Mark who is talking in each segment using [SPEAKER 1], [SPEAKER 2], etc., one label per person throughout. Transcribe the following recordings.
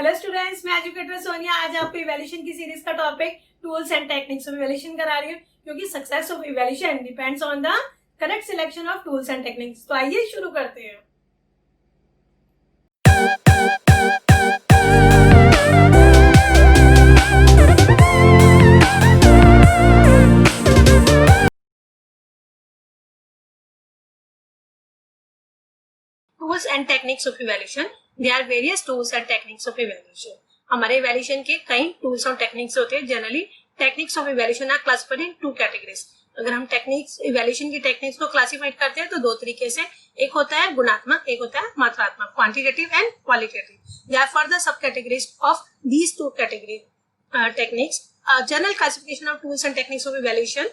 [SPEAKER 1] Hello students, मैं educator Sonia. आज आपको इवैल्यूएशन की सीरीज का topic tools and techniques of evaluation करा रही हूँ, क्योंकि success of evaluation depends on the correct selection of tools and techniques. तो आइए शुरू करते हैं। Tools and techniques of evaluation, there are various tools and techniques of evaluation. हमारे इवैल्यूएशन के कई टूल्स और टेक्निक्स होते हैं। Generally techniques of evaluation are classified in two categories. अगर हम टेक्निक्स इवैल्यूएशन की टेक्निक्स को क्लासिफाइड करते हैं तो दो तरीके से, एक होता है गुणात्मक, एक होता है मात्रात्मक, quantitative and qualitative. There are further sub categories of these two category techniques. General classification of tools and techniques of evaluation,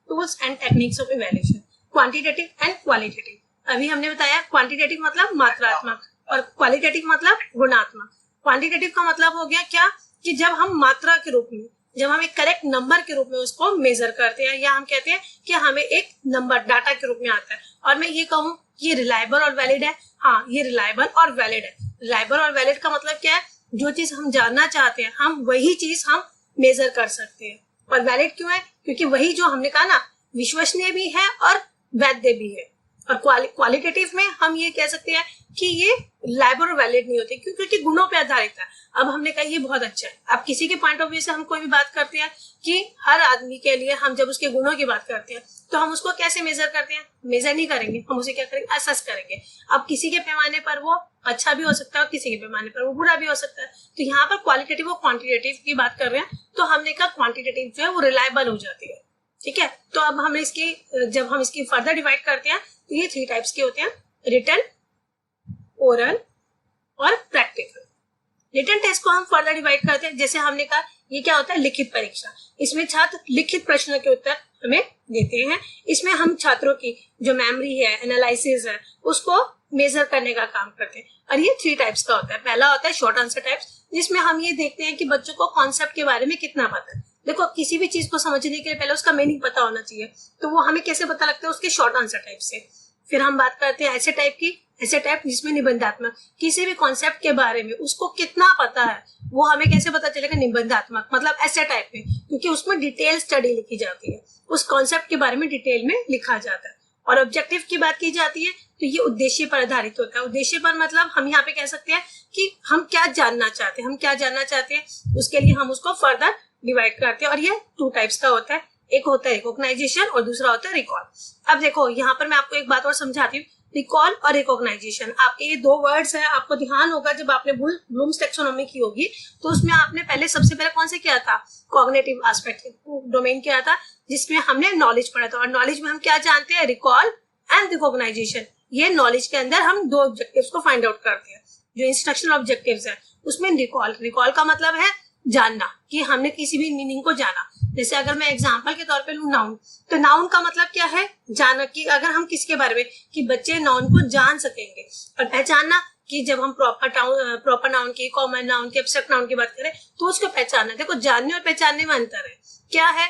[SPEAKER 1] tools and techniques of evaluation, quantitative and qualitative. अभी हमने बताया क्वांटिटेटिव मतलब मात्रात्मक और क्वालिटेटिव मतलब गुणात्मक। Quantitative का मतलब हो गया क्या, कि जब हम मात्रा के रूप में, जब हम एक करेक्ट नंबर के रूप में उसको मेजर करते हैं, या हम कहते हैं कि हमें एक नंबर डाटा के रूप में आता है और मैं ये कहूँ ये रिलायबल और वैलिड है। हाँ, ये रिलायबल और वैलिड है। रिलायबल और वैलिड का मतलब क्या है, जो चीज हम जानना चाहते हैं हम वही चीज हम मेजर कर सकते हैं। और वैलिड क्यों है, क्योंकि वही जो हमने कहा ना, विश्वसनीय भी है और वैध भी है। और क्वालिटेटिव में हम ये कह सकते हैं कि ये रिलायबल और वैलिड नहीं होते, क्योंकि गुणों पे आधारित है। अब हमने कहा ये बहुत अच्छा है। अब किसी के पॉइंट ऑफ व्यू से हम कोई भी बात करते हैं कि हर आदमी के लिए हम जब उसके गुणों की बात करते हैं तो हम उसको कैसे मेजर करते हैं, मेजर नहीं करेंगे, हम उसे क्या करेंगे, असेस करेंगे। अब किसी के पैमाने पर वो अच्छा भी हो सकता है और किसी के पैमाने पर वो बुरा भी हो सकता है। तो यहाँ पर क्वालिटेटिव और क्वांटिटेटिव की बात कर रहे हैं, तो हमने कहा क्वांटिटेटिव जो है वो रिलायबल हो जाती है। ठीक है, तो अब हमने इसकी, जब हम इसकी फर्दर डिवाइड करते हैं तो ये थ्री टाइप्स के होते हैं, रिटन, ओरल और प्रैक्टिकल। रिटन टेस्ट को हम फर्दर डिवाइड करते हैं। जैसे हमने कहा ये क्या होता है, लिखित परीक्षा। इसमें छात्र लिखित प्रश्न के उत्तर हमें देते हैं। इसमें हम छात्रों की जो मेमोरी है, एनालिसिस है, उसको मेजर करने का काम करते हैं। और ये थ्री टाइप्स का होता है। पहला होता है शॉर्ट आंसर टाइप्स, जिसमें हम ये देखते हैं कि बच्चों को कॉन्सेप्ट के बारे में कितना पता है। देखो, किसी भी चीज को समझने के लिए पहले उसका मीनिंग पता होना चाहिए, तो वो हमें कैसे पता लगता है, उसके शॉर्ट आंसर टाइप से। फिर हम बात करते हैं ऐसे टाइप की, ऐसे टाइप जिसमें निबंधात्मक, किसी भी कॉन्सेप्ट के बारे में उसको कितना पता है वो हमें कैसे पता चलेगा, निबंधात्मक मतलब ऐसे टाइप में, क्योंकि उसमें डिटेल स्टडी लिखी जाती है, उस कॉन्सेप्ट के बारे में डिटेल में लिखा जाता है। और ऑब्जेक्टिव की बात की जाती है तो ये उद्देश्य पर आधारित होता है। उद्देश्य पर मतलब हम यहाँ पे कह सकते हैं कि हम क्या जानना चाहते हैं, हम क्या जानना चाहते हैं, उसके लिए हम उसको फर्दर डिवाइड करते हैं। और ये टू टाइप्स का होता है, एक होता है रिकॉग्नाइजेशन और दूसरा होता है रिकॉल। अब देखो यहाँ पर मैं आपको एक बात और समझाती हूँ, रिकॉल और रिकॉग्नाइजेशन, आपके ये दो वर्ड्स हैं। आपको ध्यान होगा जब आपने ब्लूम्स टैक्सोनॉमी की होगी तो उसमें आपने पहले सबसे पहले कौन से किया था, कॉग्निटिव एस्पेक्ट डोमेन किया था, जिसमें हमने नॉलेज पढ़ा था। और नॉलेज में हम क्या जानते हैं, रिकॉल एंड रिकॉग्नाइजेशन। ये नॉलेज के अंदर हम दो ऑब्जेक्टिव्स को फाइंड आउट करते हैं, जो इंस्ट्रक्शनल ऑब्जेक्टिव्स है उसमें रिकॉल का मतलब है जानना, कि हमने किसी भी मीनिंग को जाना। जैसे अगर मैं एग्जांपल के तौर पे लूं नाउन, तो नाउन का मतलब क्या है, जाना, कि अगर हम किसके बारे में, कि बच्चे नाउन को जान सकेंगे। और पहचानना, कि जब हम प्रॉपर नाउन की, कॉमन नाउन की, एब्स्ट्रैक्ट नाउन की बात करें तो उसको पहचानना। देखो, जानने और पहचानने में अंतर है। क्या है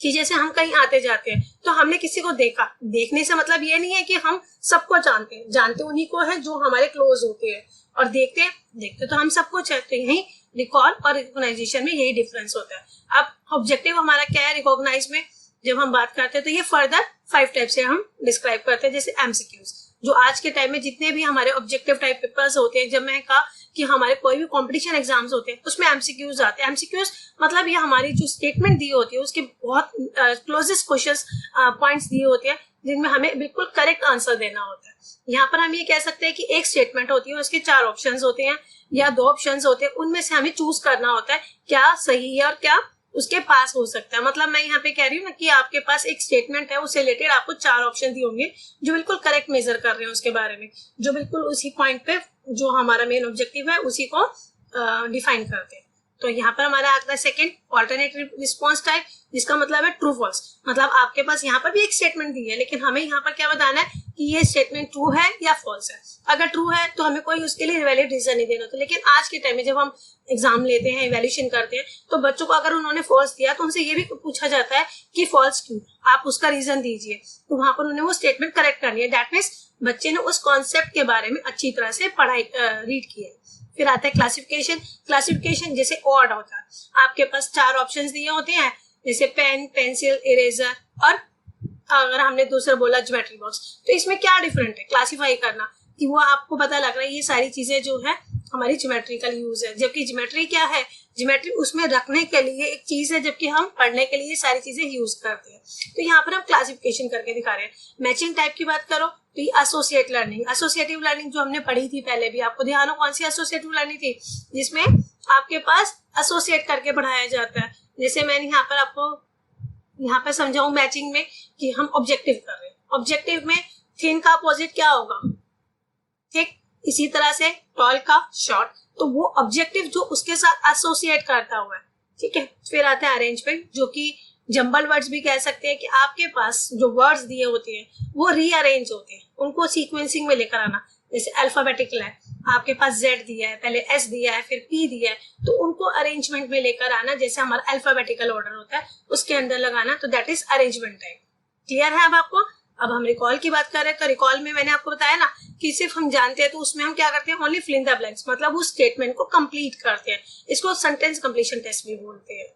[SPEAKER 1] कि जैसे हम कहीं आते जाते हैं तो हमने किसी को देखा, देखने से मतलब ये नहीं है कि हम सबको जानते हैं, जानते उन्हीं को है जो हमारे क्लोज होते हैं, और देखते तो हम सब कुछ है। तो यही रिकॉल और रिकॉग्नाइजेशन में यही डिफरेंस होता है। अब ऑब्जेक्टिव हमारा क्या है, रिकॉग्नाइज में जब हम बात करते हैं तो ये फर्दर 5 टाइप से हम डिस्क्राइब करते हैं। जैसे एमसीक्यूज, जो आज के टाइम में जितने भी हमारे ऑब्जेक्टिव टाइप पेपर्स होते हैं, जब मैं कहा कि हमारे कोई भी कंपटीशन एग्जाम्स होते हैं उसमें एमसीक्यूज आते हैं। एमसीक्यूज मतलब ये हमारी जो स्टेटमेंट दी होती है उसके बहुत क्लोजेस्ट क्वेश्चंस पॉइंट्स दिए होते हैं, जिनमें हमें बिल्कुल करेक्ट आंसर देना होता है। यहाँ पर हम ये कह सकते हैं कि एक स्टेटमेंट होती है, उसके 4 ऑप्शंस होते हैं या 2 ऑप्शंस होते हैं, उनमें से हमें चूज करना होता है क्या सही है और क्या उसके पास हो सकता है। मतलब मैं यहाँ पे कह रही हूँ ना कि आपके पास एक स्टेटमेंट है, उससे रिलेटेड आपको 4 ऑप्शन दिए होंगे जो बिल्कुल करेक्ट मेजर कर रहे हैं उसके बारे में, जो बिल्कुल उसी पॉइंट पे जो हमारा मेन ऑब्जेक्टिव है उसी को डिफाइन करते हैं। तो यहाँ पर हमारा आता है सेकंड, ऑल्टरनेटिव रिस्पॉन्स टाइप, जिसका मतलब है ट्रू फॉल्स। मतलब आपके पास यहाँ पर भी एक स्टेटमेंट दी है, लेकिन हमें यहाँ पर क्या बताना है कि ये स्टेटमेंट ट्रू है या फॉल्स है। अगर ट्रू है तो हमें कोई उसके लिए वैलिड रीजन नहीं देना होता। लेकिन आज के टाइम में जब हम एग्जाम लेते हैं, इवैल्यूएशन करते हैं, तो बच्चों को अगर उन्होंने फॉल्स दिया तो उनसे ये भी पूछा जाता है कि फॉल्स क्यों, आप उसका रीजन दीजिए। तो वहां पर उन्हें वो स्टेटमेंट करेक्ट करनी है। दैट मीन्स बच्चे ने उस कॉन्सेप्ट के बारे में अच्छी तरह से पढ़ाई रीड किया है। फिर आता है क्लासिफिकेशन। क्लासिफिकेशन जैसे ऑर्ड होता है, आपके पास 4 ऑप्शंस दिए होते हैं, जैसे पेन, पेंसिल, इरेजर, और अगर हमने दूसरा बोला ज्योमेट्री बॉक्स। तो इसमें क्या डिफरेंट है क्लासिफाई करना, कि वो आपको पता लग रहा है ये सारी चीजें जो है हमारी ज्योमेट्रिकल यूज है, जबकि ज्योमेट्री क्या है, ज्योमेट्री उसमें रखने के लिए एक चीज है, जबकि हम पढ़ने के लिए सारी चीजें यूज करते हैं। तो यहाँ पर हम क्लासिफिकेशन करके दिखा रहे हैं। मैचिंग टाइप की बात करो तो ये एसोसिएट लर्निंग, एसोसिएटिव लर्निंग जो हमने पढ़ी थी पहले भी, आपको ध्यान हो कौन सी एसोसिएटिव लर्निंग थी, जिसमें आपके पास एसोसिएट करके पढ़ाया जाता है। जैसे मैंने यहाँ पर आपको यहाँ पर समझाऊं मैचिंग में कि हम ऑब्जेक्टिव कर रहे हैं, ऑब्जेक्टिव में थिन का अपोजिट क्या होगा, ठीक। इसी तरह से टॉल का शॉर्ट, तो वो ऑब्जेक्टिव जो उसके साथ एसोसिएट करता हुआ है, ठीक है। फिर आता है अरेंजमेंट, जो कि जंबल वर्ड्स भी कह सकते हैं, कि आपके पास जो वर्ड्स दिए होते हैं वो रीअरेंज होते हैं, उनको सीक्वेंसिंग में लेकर आना। जैसे अल्फाबेटिकल है, आपके पास Z दिया है, पहले S दिया है, फिर P दिया है, तो उनको अरेंजमेंट में लेकर आना, जैसे हमारा अल्फाबेटिकल ऑर्डर होता है उसके अंदर लगाना, तो that is arrangement type. Clear है अब आपको? अब हम रिकॉल की बात कर रहे हैं, तो रिकॉल में मैंने आपको बताया ना कि सिर्फ हम जानते हैं, तो उसमें हम क्या करते हैं, only fill in the blanks, मतलब उस स्टेटमेंट को कंप्लीट करते हैं। इसको सेंटेंस कंप्लीशन टेस्ट भी बोलते हैं,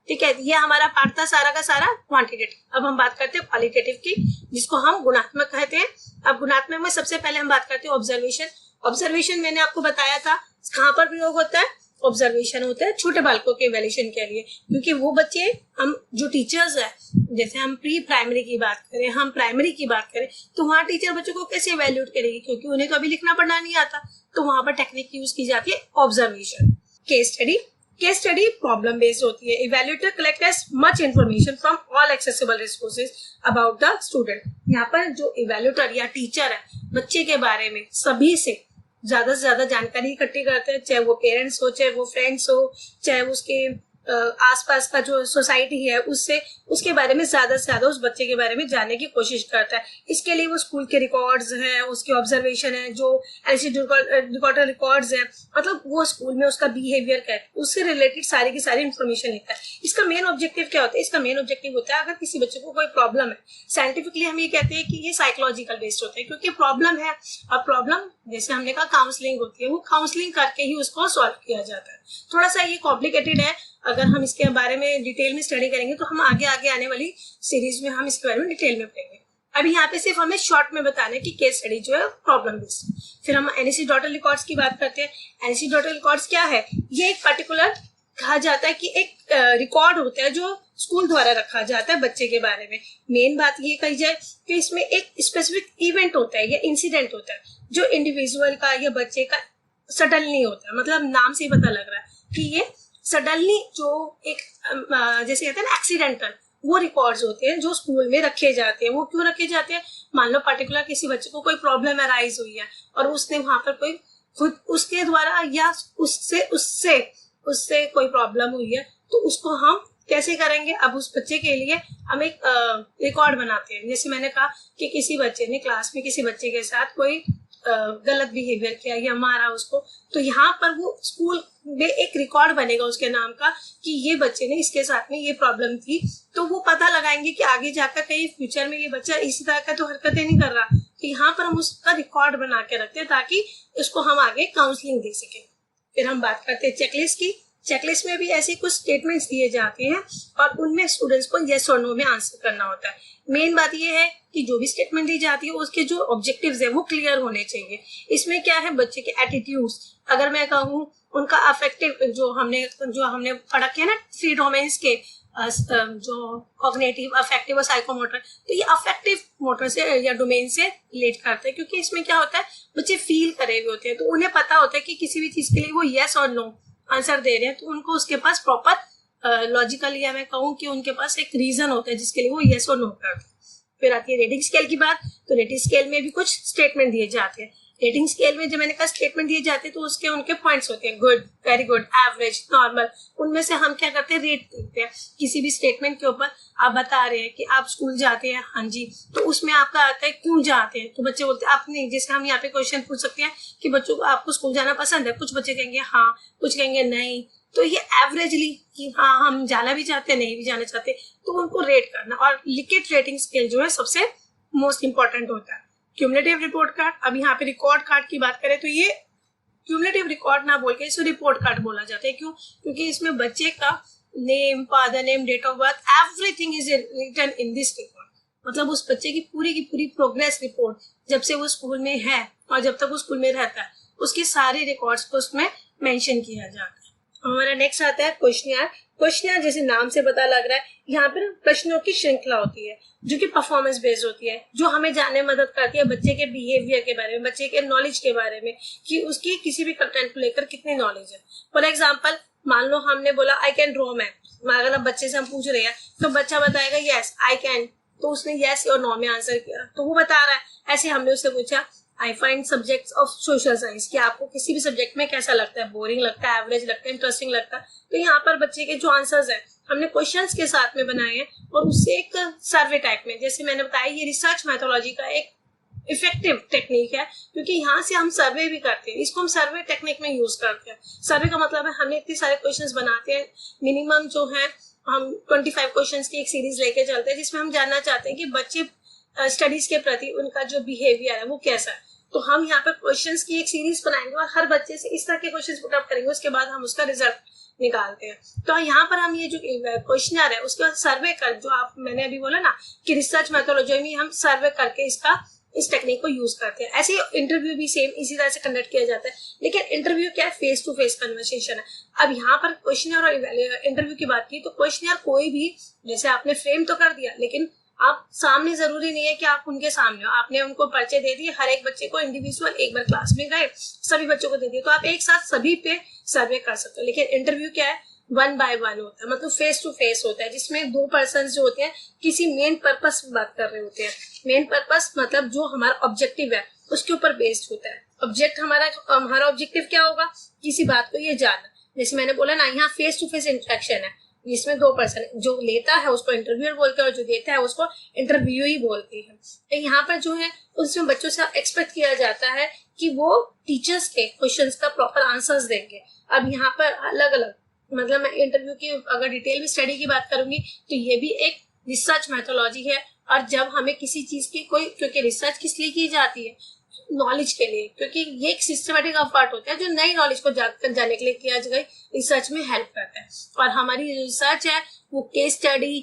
[SPEAKER 1] ठीक है। ये हमारा पार्ट था सारा का सारा क्वांटिटेटिव। अब हम बात करते हैं क्वालिटेटिव की, जिसको हम गुणात्मक कहते हैं। अब गुणात्मक में सबसे पहले हम बात करते हैं ऑब्जर्वेशन। ऑब्जर्वेशन मैंने आपको बताया था कहाँ पर प्रयोग होता है, ऑब्जर्वेशन होता है छोटे बालकों के इवैल्यूएशन के लिए, क्योंकि वो बच्चे, हम जो टीचर्स है, जैसे हम प्री प्राइमरी की बात करें, हम प्राइमरी की बात करें, तो वहाँ टीचर बच्चों को कैसे इवैल्यूएट करेगी, क्योंकि उन्हें तो अभी लिखना पढ़ना नहीं आता, तो वहां पर टेक्निक यूज की जाती है observation. Case study, case study problem based होती है। Evaluator collect much information from all accessible resources about the student. यहाँ पर जो इवैल्यूएटर या टीचर है, बच्चे के बारे में सभी से ज्यादा जानकारी इकट्ठी करते हैं, चाहे वो पेरेंट्स हो, चाहे वो फ्रेंड्स हो, चाहे उसके आसपास का जो सोसाइटी है, उससे उसके बारे में ज्यादा से ज्यादा उस बच्चे के बारे में जानने की कोशिश करता है। इसके लिए वो स्कूल के रिकॉर्ड्स हैं, उसके ऑब्जर्वेशन है, जो एलसीडी रिकॉर्ड्स हैं, मतलब वो स्कूल में उसका बिहेवियर क्या है, उससे रिलेटेड सारी की सारी इन्फॉर्मेशन लिखता है। इसका मेन ऑब्जेक्टिव क्या होता है, इसका मेन ऑब्जेक्टिव होता है, अगर किसी बच्चे को कोई प्रॉब्लम है, साइंटिफिकली हम ये कहते हैं कि ये साइकोलॉजिकल बेस्ड होता है, क्योंकि प्रॉब्लम है, और प्रॉब्लम जैसे हमने कहा काउंसलिंग होती है, वो काउंसलिंग करके ही उसको सॉल्व किया जाता है। थोड़ा सा ये कॉम्प्लिकेटेड है, अगर हम इसके बारे में डिटेल में स्टडी करेंगे तो हम आगे आने वाली सीरीज में हम इसके बारे में डिटेल में पढ़ेंगे। अभी यहाँ पे सिर्फ हमें शॉर्ट में बताना है कि केस स्टडी जो है प्रॉब्लम बेस्ड। फिर हम एनएससी डॉटर रिकॉर्ड्स की बात करते हैं। एनएससी डॉटर रिकॉर्ड्स क्या है, ये एक पर्टिकुलर कहा जाता है कि एक रिकॉर्ड होता है जो स्कूल द्वारा रखा जाता है बच्चे के बारे में। मेन बात ये कही जाए कि इसमें एक स्पेसिफिक इवेंट होता है या इंसिडेंट होता है जो इंडिविजुअल का या बच्चे का सडनली होता है, मतलब नाम से ही पता लग रहा है कि ये सडनली जो एक जैसे कहते हैं ना एक्सीडेंटल, वो रिकॉर्ड्स होते हैं जो स्कूल में रखे जाते हैं। वो क्यों रखे जाते हैं, मान लो पर्टिकुलर किसी बच्चे को कोई प्रॉब्लम अराइज हुई है और उसने वहां पर कोई खुद उसके द्वारा या उससे उससे उससे कोई प्रॉब्लम हुई है, तो उसको हम कैसे करेंगे, अब उस बच्चे के लिए हम एक रिकॉर्ड बनाते हैं। जैसे मैंने कहा कि किसी बच्चे ने क्लास में किसी बच्चे के साथ कोई गलत बिहेवियर किया या मारा उसको, तो यहाँ पर वो स्कूल में एक रिकॉर्ड बनेगा उसके नाम का कि ये बच्चे ने इसके साथ में ये प्रॉब्लम थी, तो वो पता लगाएंगे कि आगे जाकर कहीं फ्यूचर में ये बच्चा इसी तरह का तो हरकतें नहीं कर रहा, तो यहाँ पर हम उसका रिकॉर्ड बना के रखते हैं ताकि उसको हम आगे काउंसलिंग दे सके। फिर हम बात करते हैं चेकलिस्ट की। चेकलिस्ट में भी ऐसे कुछ स्टेटमेंट्स दिए जाते हैं और उनमें स्टूडेंट्स को येस और नो में आंसर करना होता है। मेन बात ये है कि जो भी स्टेटमेंट दी जाती है उसके जो ऑब्जेक्टिव्स है वो क्लियर होने चाहिए। इसमें क्या है, बच्चे के एटीट्यूड्स, अगर मैं कहूँ उनका अफेक्टिव जो हमने पढ़ा किया ना 3 डोमेन्स के, जो कॉग्निटिव, अफेक्टिव और साइकोमोटर, तो ये अफेक्टिव मोटर से या डोमेन से रिलेट करते हैं, क्योंकि इसमें क्या होता है बच्चे फील करे हुए होते हैं, तो उन्हें पता होता है कि किसी भी चीज के लिए वो येस और नो आंसर दे रहे हैं, तो उनको उसके पास प्रॉपर लॉजिकल या मैं कहूँ कि उनके पास एक रीजन होता है जिसके लिए वो येस और नो करते हैं। फिर आती है रेटिंग स्केल की बात। तो रेटिंग स्केल में भी कुछ स्टेटमेंट दिए जाते हैं। रेटिंग स्केल में जब मैंने कहा स्टेटमेंट दिए जाते हैं तो उसके उनके पॉइंट्स होते हैं, good, very good, average, normal. उनमें से हम क्या करते हैं, रेट देते हैं किसी भी स्टेटमेंट के ऊपर। आप बता रहे हैं कि आप स्कूल जाते हैं, हाँ जी, तो उसमें आपका आता है क्यों जाते हैं, तो बच्चे बोलते हैं आप नहीं। जैसे हम यहाँ पे क्वेश्चन पूछ सकते हैं कि बच्चों को आपको स्कूल जाना पसंद है, कुछ बच्चे कहेंगे हाँ, कुछ कहेंगे नहीं, तो ये एवरेजली कि हाँ हम जाना भी चाहते हैं, नहीं भी जाना चाहते, तो उनको रेट करना। और लिकेट रेटिंग स्केल जो है सबसे मोस्ट इंपॉर्टेंट होता है। Cumulative report card. अब यहाँ पे रिकॉर्ड कार्ड की बात करें तो ये क्यूमुलेटिव रिकॉर्ड ना बोल के इसे रिपोर्ट कार्ड बोला जाता है। क्यों? क्योंकि इसमें बच्चे का name, father name, date of birth, everything is written in this record. मतलब उस बच्चे की पूरी प्रोग्रेस रिपोर्ट, जब से वो स्कूल में है और जब तक वो स्कूल में रहता है, उसके सारे रिकॉर्ड्स को उसमें मेंशन किया जाता है। हमारा नेक्स्ट आता है क्वेश्चनियर। क्वेश्चनियर जैसे नाम से पता लग रहा है, यहाँ पर प्रश्नों की श्रृंखला होती है जो कि परफॉर्मेंस बेस्ड होती है, जो हमें जानने में मदद करती है बच्चे के बिहेवियर के बारे में, बच्चे के नॉलेज के बारे में, कि उसकी किसी भी कंटेंट को लेकर कितनी नॉलेज है। फॉर एग्जाम्पल, मान लो हमने बोला आई कैन ड्रॉ मैप, अगर अब बच्चे से हम पूछ रहे हैं तो बच्चा बताएगा यस आई कैन, तो उसने यस और नो में आंसर किया तो वो बता रहा है। ऐसे हमने उससे पूछा I find subjects of social science, कि आपको किसी भी सब्जेक्ट में कैसा लगता है, बोरिंग लगता है, एवरेज लगता है, इंटरेस्टिंग लगता है। तो यहाँ पर बच्चे के जो आंसर्स है हमने क्वेश्चंस के साथ में बनाए हैं और उससे एक सर्वे टाइप में, जैसे मैंने बताया ये रिसर्च मेथोलॉजी का एक इफेक्टिव टेक्निक है, क्योंकि यहाँ से हम सर्वे भी करते हैं, इसको हम सर्वे टेक्निक में यूज करते हैं। सर्वे का मतलब है हमने इतने सारे क्वेश्चंस बनाते हैं, मिनिमम जो है हम 25 क्वेश्चंस की एक सीरीज लेके चलते हैं, जिसमें हम जानना चाहते हैं कि बच्चे स्टडीज के प्रति उनका जो बिहेवियर है वो कैसा है। तो हम यहाँ पर क्वेश्चंस की एक सीरीज बनाएंगे और हर बच्चे से इस तरह के क्वेश्चंस पुटअप करेंगे, उसके बाद हम उसका रिजल्ट निकालते हैं। तो यहाँ पर हम ये जो क्वेश्चनर है उसके बाद सर्वे कर, जो आप मैंने अभी बोला ना कि रिसर्च मेथोलॉजी में हम सर्वे करके इस टेक्निक को यूज करते हैं। ऐसे इंटरव्यू भी सेम इसी तरह से कंडक्ट किया जाता है, लेकिन इंटरव्यू क्या है, फेस टू फेस कन्वर्सेशन है। अब यहाँ पर क्वेश्चनर और इंटरव्यू की बात की तो क्वेश्चनर कोई भी, जैसे आपने फ्रेम तो कर दिया, लेकिन आप सामने जरूरी नहीं है कि आप उनके सामने हो, आपने उनको पर्चे दे दिए, हर एक बच्चे को इंडिविजुअल, एक बार क्लास में गए सभी बच्चों को दे दिए, तो आप एक साथ सभी पे सर्वे कर सकते हो। लेकिन इंटरव्यू क्या है, 1 by 1 होता है, मतलब फेस टू फेस होता है, जिसमें 2 पर्सन जो होते हैं किसी मेन पर्पस पे बात कर रहे होते हैं। मेन पर्पस मतलब जो हमारा ऑब्जेक्टिव है उसके ऊपर बेस्ड होता है। हमारा ऑब्जेक्टिव क्या होगा, किसी बात को ये जानना। जैसे मैंने बोला ना, यहाँ फेस टू फेस इंटरेक्शन है, इसमें 2 पर्सन, जो लेता है उसको इंटरव्यूअर बोलते हैं और जो देता है उसको इंटरव्यू ही बोलते हैं। तो यहाँ पर जो है उसमें बच्चों से एक्सपेक्ट किया जाता है कि वो टीचर्स के क्वेश्चंस का प्रॉपर आंसर्स देंगे। अब यहाँ पर अलग अलग, मतलब मैं इंटरव्यू की अगर डिटेल में स्टडी की बात करूंगी तो ये भी एक रिसर्च मेथोलॉजी है। और जब हमें किसी चीज की कोई, क्योंकि रिसर्च किस लिए की जाती है, नॉलेज के लिए, क्योंकि ये एक सिस्टमेटिक एफर्ट होता है जो नई नॉलेज को जानने के लिए किया जाए, रिसर्च में हेल्प करता है। और हमारी रिसर्च है वो केस स्टडी,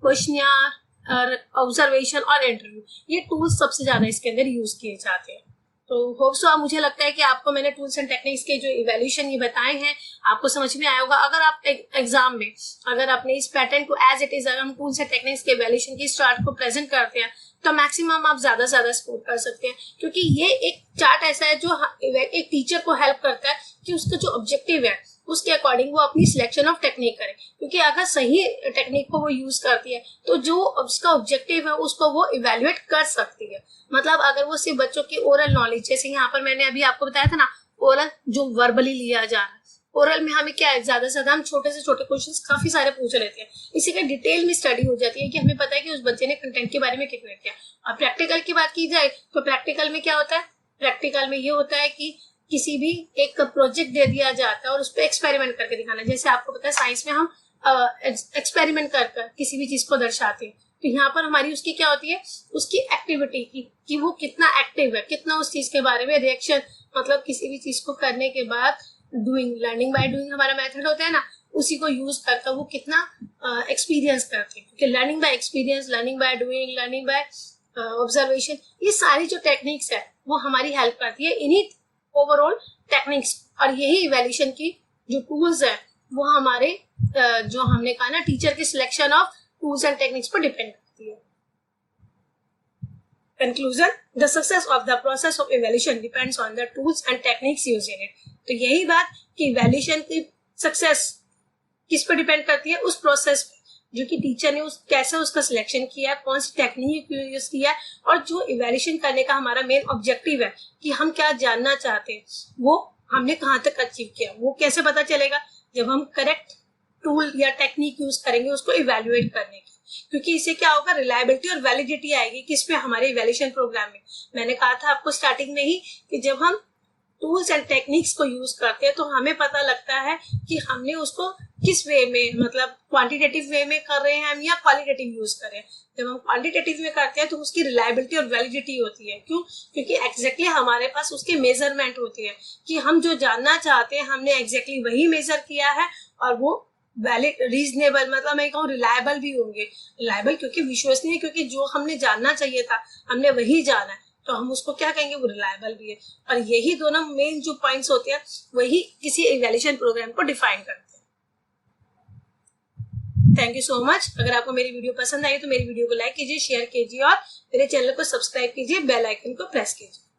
[SPEAKER 1] क्वेश्चनियर और ऑब्जर्वेशन और इंटरव्यू, ये टूल्स सबसे ज्यादा इसके अंदर यूज किए जाते हैं। तो होप सो मुझे लगता है कि आपको मैंने टूल्स एंड टेक्निक्स के जो इवैल्यूएशन ये बताए हैं आपको समझ में आया होगा। अगर आप एग्जाम में अगर आपने इस पैटर्न को एज इट इज, अगर हम टूल्स एंड टेक्निक्स के इवैल्यूएशन की चार्ट को प्रेजेंट करते हैं तो मैक्सिमम आप ज्यादा से ज्यादा स्कोर कर सकते हैं, क्योंकि ये एक चार्ट ऐसा है जो एक टीचर को हेल्प करता है कि उसका जो ऑब्जेक्टिव है उसके अकॉर्डिंग वो अपनी सिलेक्शन ऑफ टेक्निक करे। क्योंकि अगर सही टेक्निक को वो यूज करती है तो जो उसका ऑब्जेक्टिव है उसको वो इवेल्युएट कर सकती है। मतलब अगर वो सिर्फ बच्चों की ओरल नॉलेज, जैसे यहाँ पर मैंने अभी आपको बताया था ना, ओरल जो वर्बली लिया जा रहा है, ओरल में हमें क्या है, ज्यादा से ज्यादा हम छोटे से छोटे क्वेश्चंस काफी सारे पूछ लेते हैं, इसी का डिटेल में स्टडी हो जाती है कि हमें पता है कि उस बच्चे ने कंटेंट के बारे में कितना किया। और प्रैक्टिकल की बात की जाए तो प्रैक्टिकल में क्या होता है, प्रैक्टिकल में ये होता है कि किसी भी एक प्रोजेक्ट दे दिया जाता है और उस पर एक्सपेरिमेंट करके दिखाना। जैसे आपको पता है साइंस में हम एक्सपेरिमेंट कर किसी भी चीज को दर्शाते हैं, तो यहाँ पर हमारी उसकी क्या होती है, उसकी एक्टिविटी की, कि वो कितना एक्टिव है, कितना उस चीज के बारे में रिएक्शन, मतलब किसी भी चीज को करने के बाद डूइंग, लर्निंग बाय डूइंग हमारा मेथड होता है ना, उसी को यूज करके वो कितना एक्सपीरियंस करते हैं। क्योंकि learning by experience, learning by doing, learning by observation, ये सारी जो टेक्निक्स है वो हमारी हेल्प करती है इन्हीं ओवरऑल टेक्निक्स। और यही इवैल्यूएशन की जो टूल्स है वो हमारे जो हमने कहा ना टीचर की selection of tools and techniques पर डिपेंड करती है। Conclusion, the success of the process of evaluation depends on the tools and techniques used in it. तो यही बात कि इवैल्यूएशन की सक्सेस किस पर डिपेंड करती है, उस प्रोसेस पे जो कि टीचर ने कैसे उसका सिलेक्शन किया, कौन सी टेक्निक यूज किया, और जो इवैल्यूएशन करने का हमारा मेन ऑब्जेक्टिव है कि हम क्या जानना चाहते हैं, वो हमने कहाँ तक अचीव किया, वो कैसे पता चलेगा, जब हम करेक्ट टूल या टेक्निक यूज करेंगे उसको इवैल्यूएट करने की। क्योंकि इससे क्या होगा, रिलायबिलिटी और वैलिडिटी आएगी किसमें, हमारे इवैल्यूएशन प्रोग्राम में। मैंने कहा था आपको स्टार्टिंग में ही कि जब हम टूल्स एंड टेक्निक्स को यूज करते हैं तो हमें पता लगता है कि हमने उसको किस वे में, मतलब क्वांटिटेटिव वे में कर रहे हैं हम या क्वालिटेटिव यूज कर रहे हैं। जब हम क्वांटिटेटिव में करते हैं तो उसकी रिलायबिलिटी और वैलिडिटी होती है। क्यों? क्योंकि एग्जैक्टली हमारे पास उसकी मेजरमेंट होती है कि हम जो जानना चाहते हैं हमने एग्जैक्टली वही मेजर किया है और वो वैलिड, रीजनेबल, मतलब मैं कहूँ रिलायबल भी होंगे। रिलायबल क्योंकि विश्वसनीय, क्योंकि जो हमने जानना चाहिए था हमने वही जाना है, तो हम उसको क्या कहेंगे, वो रिलायबल भी है। और यही दोनों मेन जो पॉइंट्स होते हैं वही किसी इवैल्यूएशन प्रोग्राम को डिफाइन करते हैं। Thank you so much. अगर आपको मेरी वीडियो पसंद आई तो मेरी वीडियो को लाइक कीजिए, शेयर कीजिए और मेरे चैनल को सब्सक्राइब कीजिए, बेल आइकन को प्रेस कीजिए।